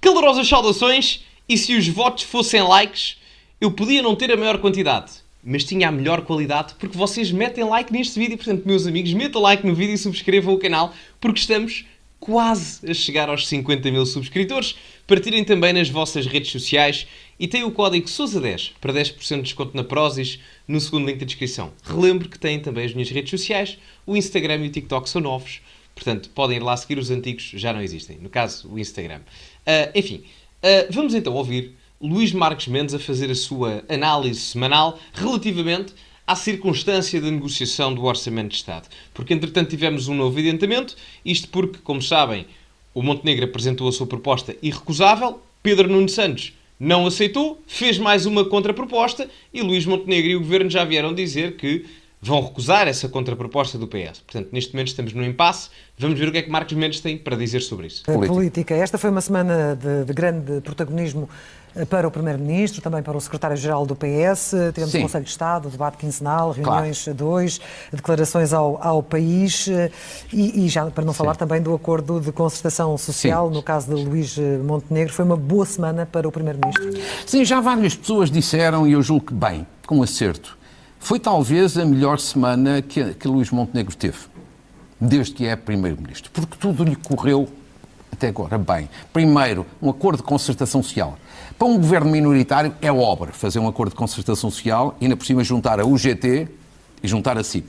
Calorosas saudações, e se os votos fossem likes, eu podia não ter a maior quantidade, mas tinha a melhor qualidade, porque vocês metem like neste vídeo. Portanto, meus amigos, metam like no vídeo e subscrevam o canal, porque estamos quase a chegar aos 50 mil subscritores. Partilhem também nas vossas redes sociais e têm o código SOUSA10 para 10% de desconto na Prozis no segundo link da descrição. Relembro que têm também as minhas redes sociais, o Instagram e o TikTok são novos, portanto podem ir lá seguir, os antigos já não existem, no caso o Instagram. Vamos então ouvir Luís Marques Mendes a fazer a sua análise semanal relativamente à circunstância da negociação do Orçamento de Estado. Porque, entretanto, tivemos um novo adiantamento, isto porque, como sabem, o Montenegro apresentou a sua proposta irrecusável, Pedro Nuno Santos não aceitou, fez mais uma contraproposta e Luís Montenegro e o Governo já vieram dizer que vão recusar essa contraproposta do PS. Portanto, neste momento estamos num impasse. Vamos ver o que é que Marques Mendes tem para dizer sobre isso. Política. Esta foi uma semana de grande protagonismo para o Primeiro-Ministro, também para o Secretário-Geral do PS. Tivemos o Conselho de Estado, o debate quinzenal, reuniões a dois, declarações ao país e já para não falar também do acordo de concertação social, no caso de Luís Montenegro. Foi uma boa semana para o Primeiro-Ministro. Sim, já várias pessoas disseram, e eu julgo que bem, com acerto, foi talvez a melhor semana que Luís Montenegro teve, desde que é Primeiro-Ministro, porque tudo lhe correu até agora bem. Primeiro, um acordo de concertação social. Para um governo minoritário é obra fazer um acordo de concertação social e ainda por cima juntar a UGT e juntar a CIP.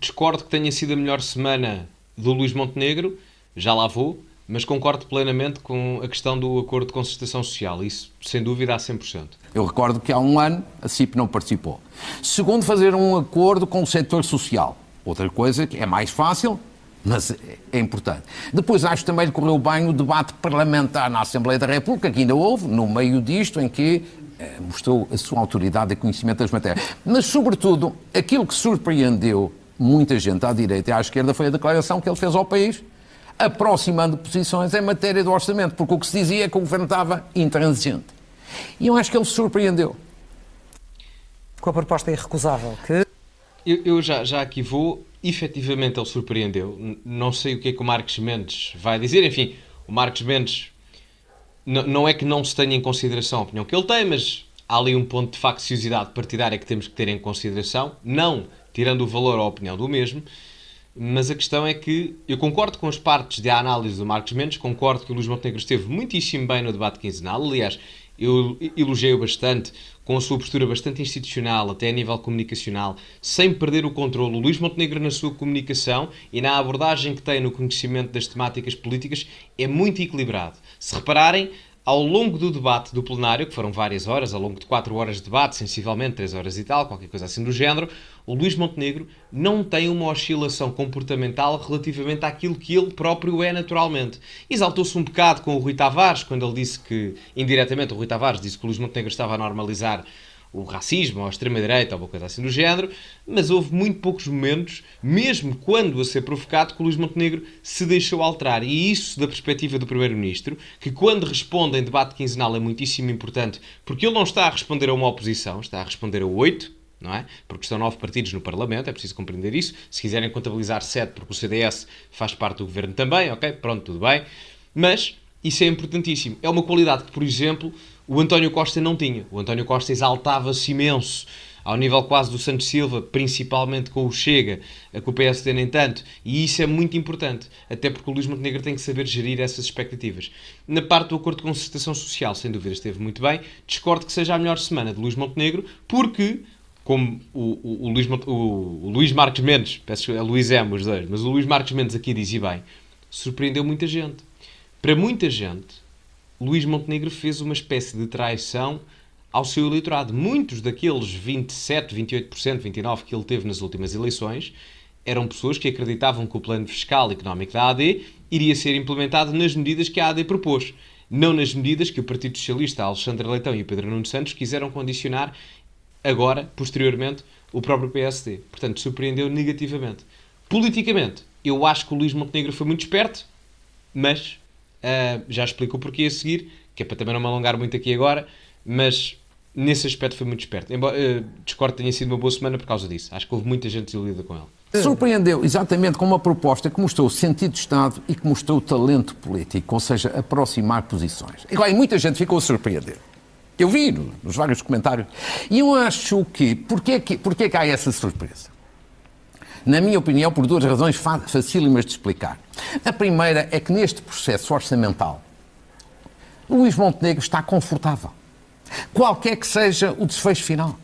Discordo que tenha sido a melhor semana do Luís Montenegro, já lá vou, mas concordo plenamente com a questão do acordo de concertação social. Isso, sem dúvida, a 100%. Eu recordo que há um ano a CIP não participou. Segundo, fazer um acordo com o setor social. Outra coisa que é mais fácil, mas é importante. Depois acho que também lhe correu bem o debate parlamentar na Assembleia da República, que ainda houve, no meio disto, em que mostrou a sua autoridade e conhecimento das matérias. Mas, sobretudo, aquilo que surpreendeu muita gente à direita e à esquerda foi a declaração que ele fez ao país, aproximando posições em matéria do orçamento, porque o que se dizia é que o governo estava intransigente. E eu acho que ele se surpreendeu. Com a proposta irrecusável que... Eu já aqui vou. Efetivamente ele surpreendeu. Não sei o que é que o Marques Mendes vai dizer. Enfim, o Marques Mendes não é que não se tenha em consideração a opinião que ele tem, mas há ali um ponto de facciosidade partidária que temos que ter em consideração, não tirando o valor à opinião do mesmo. Mas a questão é que eu concordo com as partes de análise do Marques Mendes, concordo que o Luís Montenegro esteve muitíssimo bem no debate quinzenal. Aliás, eu elogiei-o bastante, com a sua postura bastante institucional, até a nível comunicacional, sem perder o controle. O Luís Montenegro, na sua comunicação e na abordagem que tem no conhecimento das temáticas políticas, é muito equilibrado. Se repararem, ao longo do debate do plenário, que foram várias horas, ao longo de 4 horas de debate, sensivelmente 3 horas e tal, qualquer coisa assim do género, o Luís Montenegro não tem uma oscilação comportamental relativamente àquilo que ele próprio é naturalmente. Exaltou-se um bocado com o Rui Tavares, quando ele disse que, indiretamente, o Rui Tavares disse que o Luís Montenegro estava a normalizar o racismo, ou a extrema-direita, ou uma coisa assim do género, mas houve muito poucos momentos, mesmo quando a ser provocado, que o Luís Montenegro se deixou alterar. E isso, da perspectiva do Primeiro-Ministro, que quando responde em debate quinzenal é muitíssimo importante, porque ele não está a responder a uma oposição, está a responder a 8, não é? Porque estão 9 partidos no Parlamento, é preciso compreender isso. Se quiserem contabilizar 7, porque o CDS faz parte do Governo também, ok? Pronto, tudo bem. Mas isso é importantíssimo. É uma qualidade que, por exemplo, o António Costa não tinha. O António Costa exaltava-se imenso, ao nível quase do Santos Silva, principalmente com o Chega, com o PSD nem tanto, e isso é muito importante, até porque o Luís Montenegro tem que saber gerir essas expectativas. Na parte do acordo de concertação social, sem dúvida esteve muito bem. Discordo que seja a melhor semana de Luís Montenegro, porque, como o Luís Marques Mendes, peço que é Luís M, os dois, mas o Luís Marques Mendes aqui dizia bem, surpreendeu muita gente. Para muita gente, Luís Montenegro fez uma espécie de traição ao seu eleitorado. Muitos daqueles 27%, 28%, 29% que ele teve nas últimas eleições eram pessoas que acreditavam que o plano fiscal e económico da AD iria ser implementado nas medidas que a AD propôs, não nas medidas que o Partido Socialista, Alexandre Leitão e o Pedro Nuno Santos quiseram condicionar agora, posteriormente, o próprio PSD. Portanto, surpreendeu negativamente. Politicamente, eu acho que o Luís Montenegro foi muito esperto, mas já explico o porquê a seguir, que é para também não me alongar muito aqui agora, mas nesse aspecto foi muito esperto. Embora discordo que tenha sido uma boa semana por causa disso. Acho que houve muita gente desiludida com ele. Surpreendeu exatamente com uma proposta que mostrou sentido de Estado e que mostrou talento político, ou seja, aproximar posições. E claro, muita gente ficou a surpreender. Eu vi nos vários comentários. E eu acho que... Porquê que há essa surpresa? Na minha opinião, por duas razões facílimas de explicar. A primeira é que neste processo orçamental, Luís Montenegro está confortável. Qualquer que seja o desfecho final.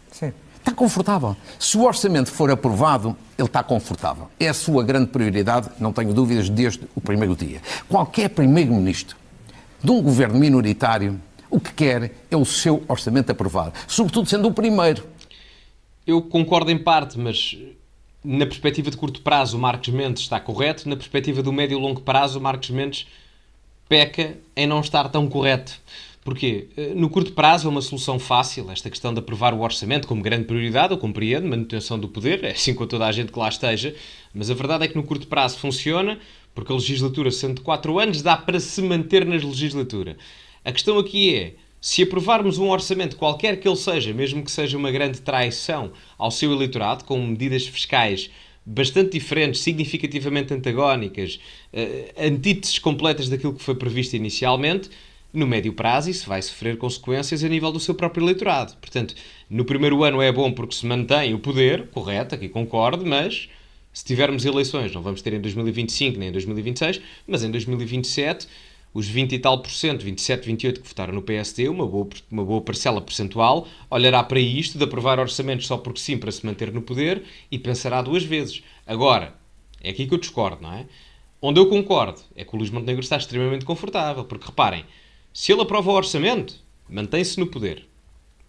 Sim. Está confortável. Se o orçamento for aprovado, ele está confortável. É a sua grande prioridade, não tenho dúvidas, desde o primeiro dia. Qualquer primeiro-ministro de um governo minoritário, o que quer é o seu orçamento aprovado. Sobretudo sendo o primeiro. Eu concordo em parte, mas na perspectiva de curto prazo o Marcos Mendes está correto, na perspectiva do médio e longo prazo o Marcos Mendes peca em não estar tão correto. Porquê? No curto prazo é uma solução fácil, esta questão de aprovar o orçamento como grande prioridade, eu compreendo, manutenção do poder, é assim com toda a gente que lá esteja, mas a verdade é que no curto prazo funciona, porque a legislatura, sendo de 4 anos, dá para se manter na legislatura. A questão aqui é, se aprovarmos um orçamento, qualquer que ele seja, mesmo que seja uma grande traição ao seu eleitorado, com medidas fiscais bastante diferentes, significativamente antagónicas, antíteses completas daquilo que foi previsto inicialmente, no médio prazo isso vai sofrer consequências a nível do seu próprio eleitorado. Portanto, no primeiro ano é bom porque se mantém o poder, correto, aqui concordo, mas se tivermos eleições, não vamos ter em 2025 nem em 2026, mas em 2027, os 20 e tal por cento, 27, 28 que votaram no PSD, uma boa parcela percentual, olhará para isto de aprovar orçamentos só porque sim, para se manter no poder, e pensará duas vezes. Agora, é aqui que eu discordo, não é? Onde eu concordo é que o Luís Montenegro está extremamente confortável, porque reparem, se ele aprova o orçamento, mantém-se no poder.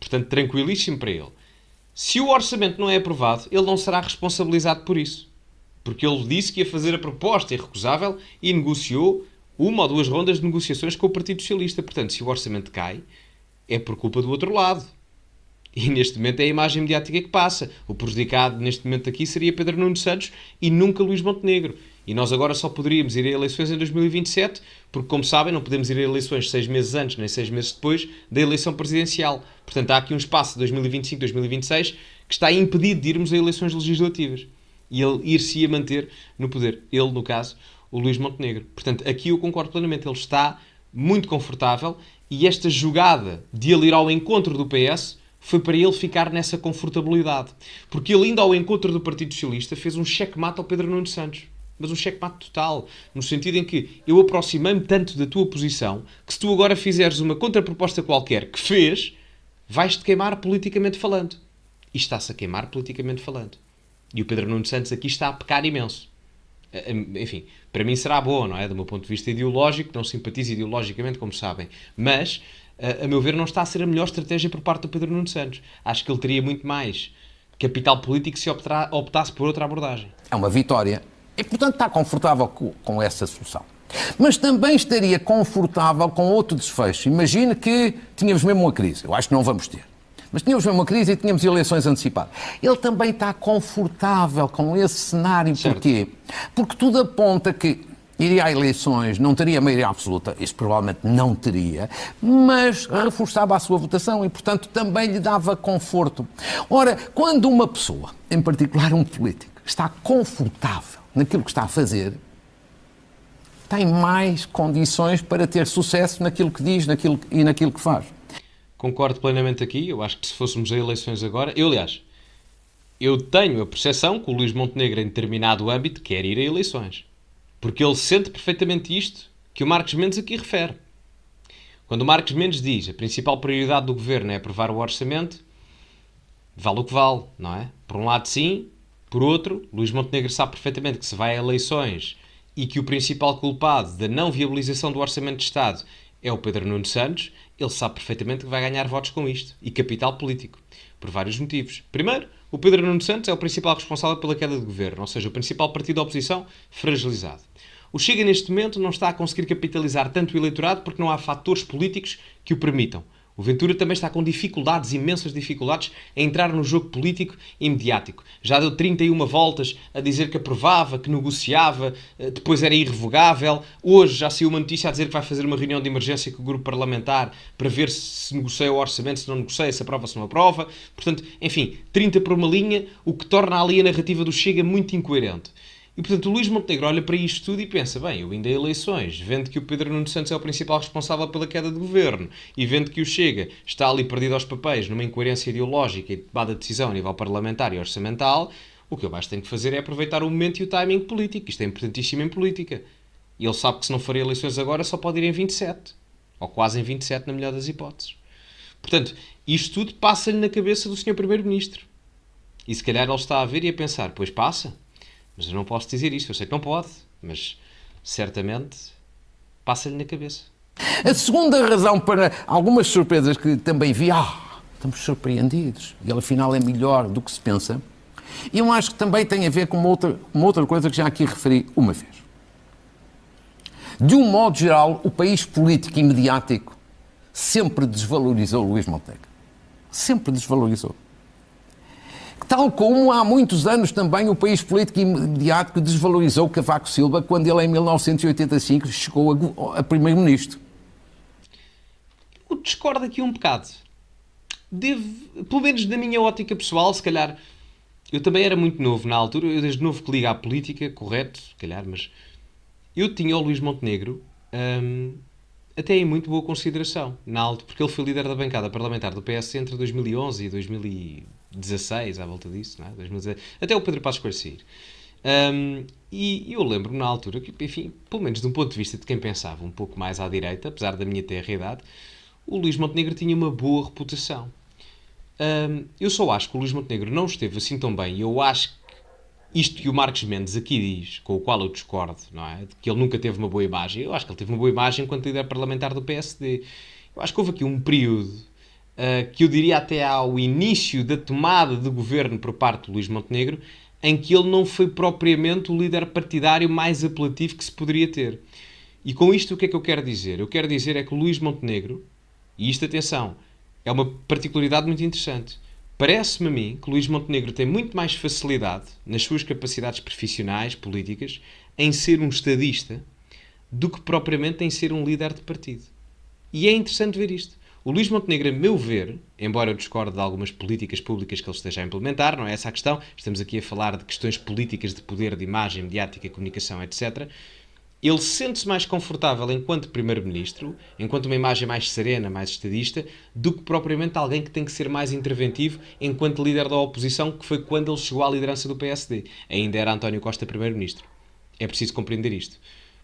Portanto, tranquilíssimo para ele. Se o orçamento não é aprovado, ele não será responsabilizado por isso. Porque ele disse que ia fazer a proposta irrecusável e negociou uma ou duas rondas de negociações com o Partido Socialista. Portanto, se o orçamento cai, é por culpa do outro lado. E neste momento é a imagem mediática que passa. O prejudicado neste momento aqui seria Pedro Nuno Santos e nunca Luís Montenegro. E nós agora só poderíamos ir a eleições em 2027, porque, como sabem, não podemos ir a eleições 6 meses antes nem 6 meses depois da eleição presidencial. Portanto, há aqui um espaço de 2025-2026 que está impedido de irmos a eleições legislativas. E ele ir-se a manter no poder. Ele, no caso, o Luís Montenegro. Portanto, aqui eu concordo plenamente. Ele está muito confortável e esta jogada de ele ir ao encontro do PS foi para ele ficar nessa confortabilidade. Porque ele, indo ao encontro do Partido Socialista, fez um checkmate ao Pedro Nuno Santos. Mas um checkmate total, no sentido em que eu aproximei-me tanto da tua posição que se tu agora fizeres uma contraproposta qualquer que fez, vais-te queimar politicamente falando. E está-se a queimar politicamente falando. E o Pedro Nuno Santos aqui está a pecar imenso. Enfim, para mim será boa, não é? Do meu ponto de vista ideológico, não simpatizo ideologicamente, como sabem. Mas, a meu ver, não está a ser a melhor estratégia por parte do Pedro Nuno Santos. Acho que ele teria muito mais capital político se optasse por outra abordagem. É uma vitória. E, portanto, está confortável com essa solução. Mas também estaria confortável com outro desfecho. Imagine que tínhamos mesmo uma crise. Eu acho que não vamos ter. Mas tínhamos mesmo uma crise e tínhamos eleições antecipadas. Ele também está confortável com esse cenário. Certo. Porquê? Porque tudo aponta que iria a eleições, não teria maioria absoluta, isso provavelmente não teria, mas reforçava a sua votação e, portanto, também lhe dava conforto. Ora, quando uma pessoa, em particular um político, está confortável naquilo que está a fazer, tem mais condições para ter sucesso naquilo que diz e naquilo que faz. Concordo plenamente aqui. Eu acho que se fôssemos a eleições agora... Eu tenho a percepção que o Luís Montenegro, em determinado âmbito, quer ir a eleições. Porque ele sente perfeitamente isto que o Marcos Mendes aqui refere. Quando o Marcos Mendes diz a principal prioridade do governo é aprovar o orçamento, vale o que vale, não é? Por um lado, sim. Por outro, Luís Montenegro sabe perfeitamente que se vai a eleições e que o principal culpado da não viabilização do Orçamento de Estado é o Pedro Nuno Santos, ele sabe perfeitamente que vai ganhar votos com isto e capital político, por vários motivos. Primeiro, o Pedro Nuno Santos é o principal responsável pela queda do governo, ou seja, o principal partido da oposição fragilizado. O Chega, neste momento, não está a conseguir capitalizar tanto o eleitorado porque não há fatores políticos que o permitam. O Ventura também está com dificuldades, imensas dificuldades, a entrar no jogo político e mediático. Já deu 31 voltas a dizer que aprovava, que negociava, depois era irrevogável. Hoje já saiu uma notícia a dizer que vai fazer uma reunião de emergência com o grupo parlamentar para ver se negocia o orçamento, se não negocia, se aprova, se não aprova. Portanto, enfim, 30 por uma linha, o que torna ali a narrativa do Chega muito incoerente. E, portanto, o Luís Montenegro olha para isto tudo e pensa, bem, eu ainda em eleições, vendo que o Pedro Nuno Santos é o principal responsável pela queda do governo e vendo que o Chega está ali perdido aos papéis numa incoerência ideológica e de tomada de decisão a nível parlamentar e orçamental, o que eu mais tenho que fazer é aproveitar o momento e o timing político. Isto é importantíssimo em política. E ele sabe que se não for eleições agora só pode ir em 27. Ou quase em 27, na melhor das hipóteses. Portanto, isto tudo passa-lhe na cabeça do Sr. Primeiro-Ministro. E se calhar ele está a ver e a pensar, pois passa. Mas eu não posso dizer isto, eu sei que não pode, mas certamente passa-lhe na cabeça. A segunda razão para algumas surpresas que também vi, estamos surpreendidos, e ele afinal é melhor do que se pensa, e eu acho que também tem a ver com uma outra coisa que já aqui referi uma vez. De um modo geral, o país político e mediático sempre desvalorizou Luís Montenegro. Sempre desvalorizou. Tal como há muitos anos também o país político e mediático desvalorizou Cavaco Silva quando ele, em 1985, chegou a primeiro-ministro. Eu discordo aqui um bocado. Pelo menos na minha ótica pessoal, se calhar, eu também era muito novo na altura, eu desde novo que ligo à política, correto, se calhar, mas eu tinha o Luís Montenegro até em muito boa consideração, na altura, porque ele foi líder da bancada parlamentar do PS entre 2011 e 2016, à volta disso, não é? 2016, até o Pedro Passos Coelho sair. E eu lembro-me na altura que, enfim, pelo menos de um ponto de vista de quem pensava um pouco mais à direita, apesar da minha tenra idade, o Luís Montenegro tinha uma boa reputação. Eu só acho que o Luís Montenegro não esteve assim tão bem, e eu acho que isto que o Marcos Mendes aqui diz, com o qual eu discordo, não é? De que ele nunca teve uma boa imagem. Eu acho que ele teve uma boa imagem enquanto líder parlamentar do PSD. Eu acho que houve aqui um período que eu diria até ao início da tomada de governo por parte do Luís Montenegro, em que ele não foi propriamente o líder partidário mais apelativo que se poderia ter. E com isto o que é que eu quero dizer? Eu quero dizer é que o Luís Montenegro, e isto, atenção, é uma particularidade muito interessante. Parece-me a mim que Luís Montenegro tem muito mais facilidade, nas suas capacidades profissionais, políticas, em ser um estadista, do que propriamente em ser um líder de partido. E é interessante ver isto. O Luís Montenegro, a meu ver, embora eu discorde de algumas políticas públicas que ele esteja a implementar, não é essa a questão, estamos aqui a falar de questões políticas de poder, de imagem, mediática, comunicação, etc., ele sente-se mais confortável enquanto Primeiro-Ministro, enquanto uma imagem mais serena, mais estadista, do que propriamente alguém que tem que ser mais interventivo enquanto líder da oposição, que foi quando ele chegou à liderança do PSD. Ainda era António Costa Primeiro-Ministro. É preciso compreender isto.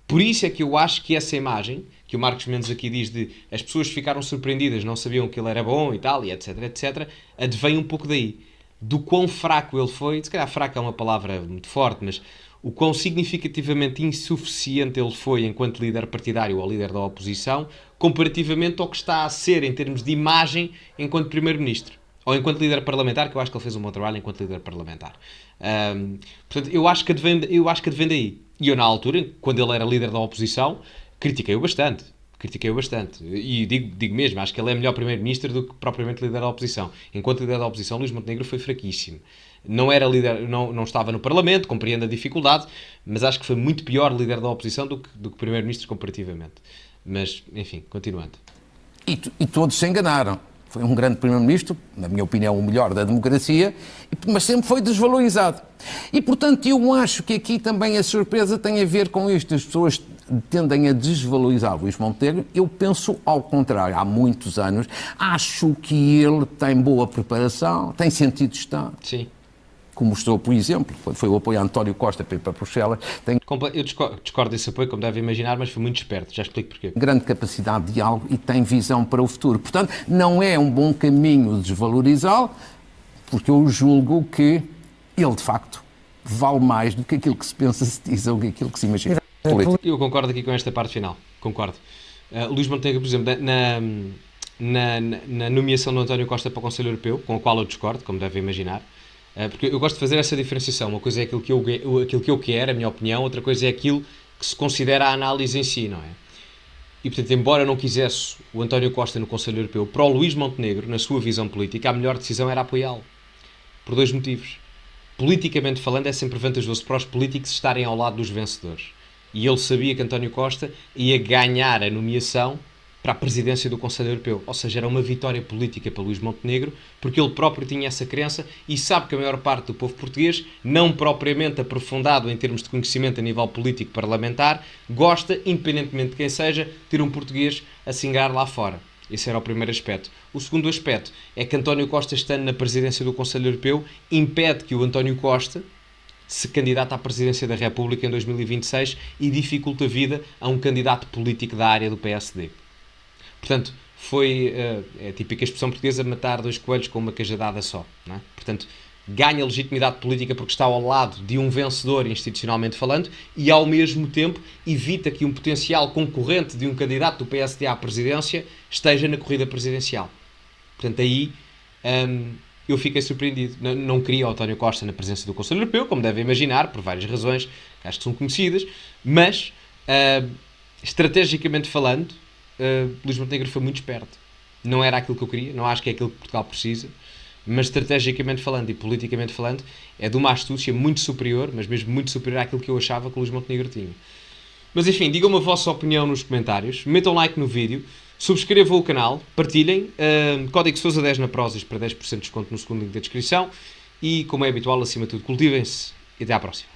Por isso é que eu acho que essa imagem, que o Marcos Mendes aqui diz de as pessoas ficaram surpreendidas, não sabiam que ele era bom e tal, e etc, etc, advém um pouco daí. Do quão fraco ele foi, se calhar fraco é uma palavra muito forte, mas o quão significativamente insuficiente ele foi enquanto líder partidário ou líder da oposição, comparativamente ao que está a ser em termos de imagem enquanto Primeiro-Ministro. Ou enquanto líder parlamentar, que eu acho que ele fez um bom trabalho enquanto líder parlamentar. Portanto, eu acho que advém daí. E eu, na altura, quando ele era líder da oposição, critiquei-o bastante. E digo mesmo, acho que ele é melhor Primeiro-Ministro do que propriamente líder da oposição. Enquanto líder da oposição, Luís Montenegro foi fraquíssimo. Não era líder, não estava no Parlamento, compreendo a dificuldade, mas acho que foi muito pior líder da oposição do que Primeiro-Ministro comparativamente. Mas, enfim, continuando. E todos se enganaram. Foi um grande Primeiro-Ministro, na minha opinião, o melhor da democracia, mas sempre foi desvalorizado. E, portanto, eu acho que aqui também a surpresa tem a ver com isto. As pessoas tendem a desvalorizar Luís Montenegro. Eu penso ao contrário. Há muitos anos, acho que ele tem boa preparação, tem sentido de Estado. Sim. Como mostrou, por exemplo, quando foi o apoio a António Costa para ir para Bruxelas. Eu discordo desse apoio, como deve imaginar, mas foi muito esperto. Já explico porquê. Grande capacidade de diálogo e tem visão para o futuro. Portanto, não é um bom caminho desvalorizá-lo, porque eu julgo que ele, de facto, vale mais do que aquilo que se pensa, se diz ou aquilo que se imagina. Eu concordo aqui com esta parte final. Concordo. Luís Montenegro, por exemplo, na nomeação do António Costa para o Conselho Europeu, com o qual eu discordo, como deve imaginar, porque eu gosto de fazer essa diferenciação. Uma coisa é aquilo que eu quero, a minha opinião, outra coisa é aquilo que se considera a análise em si, não é? E, portanto, embora não quisesse o António Costa no Conselho Europeu, para o Luís Montenegro, na sua visão política, a melhor decisão era apoiá-lo. Por 2 motivos. Politicamente falando, é sempre vantajoso para os políticos estarem ao lado dos vencedores. E ele sabia que António Costa ia ganhar a nomeação para a presidência do Conselho Europeu. Ou seja, era uma vitória política para Luís Montenegro, porque ele próprio tinha essa crença e sabe que a maior parte do povo português, não propriamente aprofundado em termos de conhecimento a nível político parlamentar, gosta, independentemente de quem seja, ter um português a singar lá fora. Esse era o primeiro aspecto. O segundo aspecto é que António Costa, estando na presidência do Conselho Europeu, impede que o António Costa se candidata à presidência da República em 2026 e dificulta a vida a um candidato político da área do PSD. Portanto, foi a típica expressão portuguesa, matar 2 coelhos com uma cajadada só. Não é? Portanto, ganha legitimidade política porque está ao lado de um vencedor institucionalmente falando e, ao mesmo tempo, evita que um potencial concorrente de um candidato do PSD à presidência esteja na corrida presidencial. Portanto, aí eu fiquei surpreendido. Não queria o António Costa na presença do Conselho Europeu, como devem imaginar, por várias razões, que acho que são conhecidas, mas, estrategicamente falando, Luís Montenegro foi muito esperto. Não era aquilo que eu queria, não acho que é aquilo que Portugal precisa, mas estrategicamente falando e politicamente falando, é de uma astúcia muito superior, mas mesmo muito superior àquilo que eu achava que o Luís Montenegro tinha. Mas enfim, digam-me a vossa opinião nos comentários, metam like no vídeo, subscrevam o canal, partilhem, código Sousa 10 na Prozis para 10% de desconto no segundo link da descrição e, como é habitual, acima de tudo, cultivem-se e até à próxima.